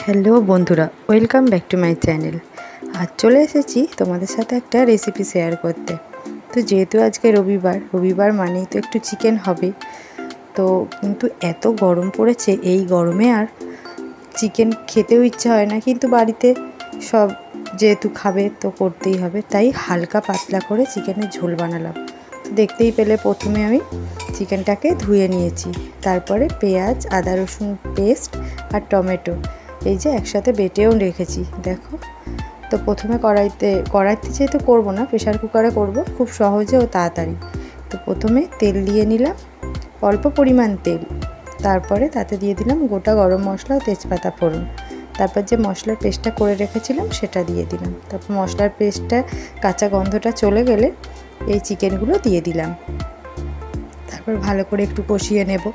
Hello বন্ধুরা, welcome back to my channel. আজ চলে এসেছি তোমাদের সাথে একটা রেসিপি শেয়ার করতে। তো যেহেতু আজকে রবিবার মানেই তো একটু চিকেন হবে। তো কিন্তু এত গরম পড়েছে, এই গরমে আর চিকেন খেতেও ইচ্ছা হয় না, কিন্তু বাড়িতে সব যেহেতু খাবে তো করতেই হবে, তাই হালকা পাতলা করে চিকেনের ঝোল বানালাম। তো দেখতেই পেলে প্রথমে আমি চিকেনটাকে ধুয়ে নিয়েছি, তারপরে পেঁয়াজ, আদা রসুন পেস্ট আর টমেটো এই যে একসাথে বেটেও রেখেছি, দেখো। তো প্রথমে কড়াইতে যেহেতু করবো না, প্রেশার কুকারে করব, খুব সহজে ও তাড়াতাড়ি। তো প্রথমে তেল দিয়ে নিলাম, অল্প পরিমাণ তেল। তারপরে তাতে দিয়ে দিলাম গোটা গরম মশলা ও তেজপাতা ফোড়ন। তারপর যে মশলার পেস্টটা করে রেখেছিলাম সেটা দিয়ে দিলাম। তারপর মশলার পেস্টটা কাঁচা গন্ধটা চলে গেলে এই চিকেনগুলো দিয়ে দিলাম। তারপর ভালো করে একটু কষিয়ে নেব।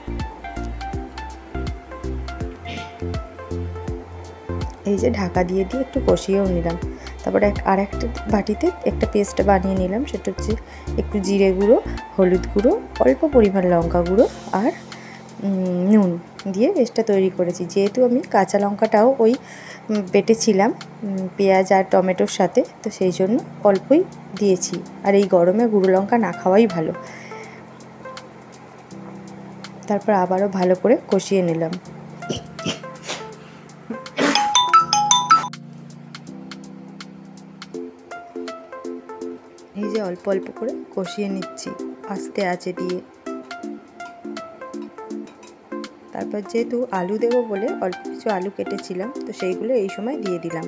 এই যে ঢাকা দিয়ে একটু কষিয়েও নিলাম। তারপরে আরেকটা বাটিতে একটা পেস্ট বানিয়ে নিলাম, সেটা হচ্ছে একটু জিরে গুঁড়ো, হলুদ গুঁড়ো, অল্প পরিমাণ লঙ্কা গুঁড়ো আর নুন দিয়ে পেস্টটা তৈরি করেছি। যেহেতু আমি কাঁচা লঙ্কাটাও ওই বেটেছিলাম পেঁয়াজ আর টমেটোর সাথে, তো সেই জন্য অল্পই দিয়েছি। আর এই গরমে গুঁড়ো লঙ্কা না খাওয়াই ভালো। তারপর আবারও ভালো করে কষিয়ে নিলাম। এই যে অল্প অল্প করে কষিয়ে নিচ্ছি আস্তে আঁচে দিয়ে। তারপর যেহেতু আলু দেবো বলে অল্প কিছু আলু কেটেছিলাম, তো সেইগুলো এই সময় দিয়ে দিলাম।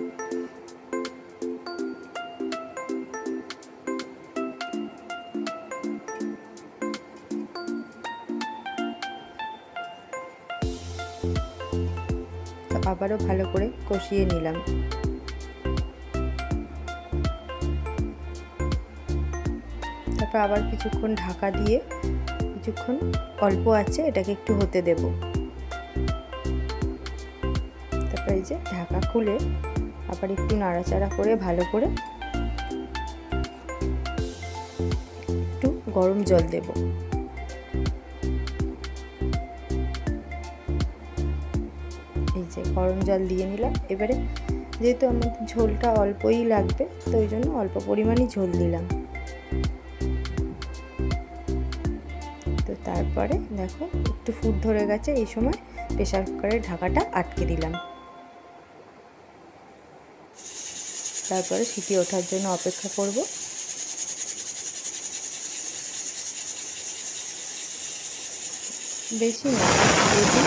তো আবারও ভালো করে কষিয়ে নিলাম। তারপর আবার কিছুক্ষণ ঢাকা দিয়ে কিছুক্ষণ অল্প আছে এটাকে একটু হতে দেব। তারপর এই যে ঢাকা খুলে আবার একটু নাড়াচাড়া করে ভালো করে একটু গরম জল দেব। এই যে গরম জল দিয়ে নিলাম। এবারে যেহেতু আমাদের ঝোলটা অল্পই লাগবে, তো ওই জন্য অল্প পরিমাণই ঝোল দিলাম। তো তারপরে দেখো একটু ফুট ধরে গেছে, এই সময় প্রেসার কুকারের ঢাকাটা আটকে দিলাম। তারপরে সিটি ওঠার জন্য অপেক্ষা করব। বেশি না, যদি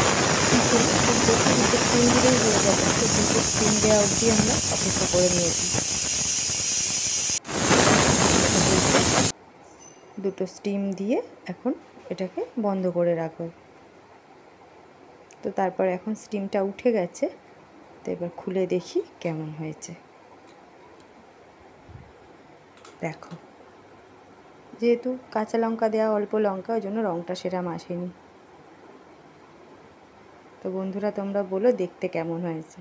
দুটো স্টিম দিলেই হয়ে যাবে, তো দুটো স্টিম দেওয়া অবধি আমরা অপেক্ষা করে নিয়েছি। দুটো স্টিম দিয়ে এখন এটাকে বন্ধ করে রাখবো। তো তারপর এখন স্টিমটা উঠে গেছে, তো এবার খুলে দেখি কেমন হয়েছে। দেখো, যেহেতু কাঁচা লঙ্কা দেওয়া, অল্প লঙ্কা, ওই জন্য রঙটা সেরকম আসেনি। তো বন্ধুরা তোমরা বলো দেখতে কেমন হয়েছে।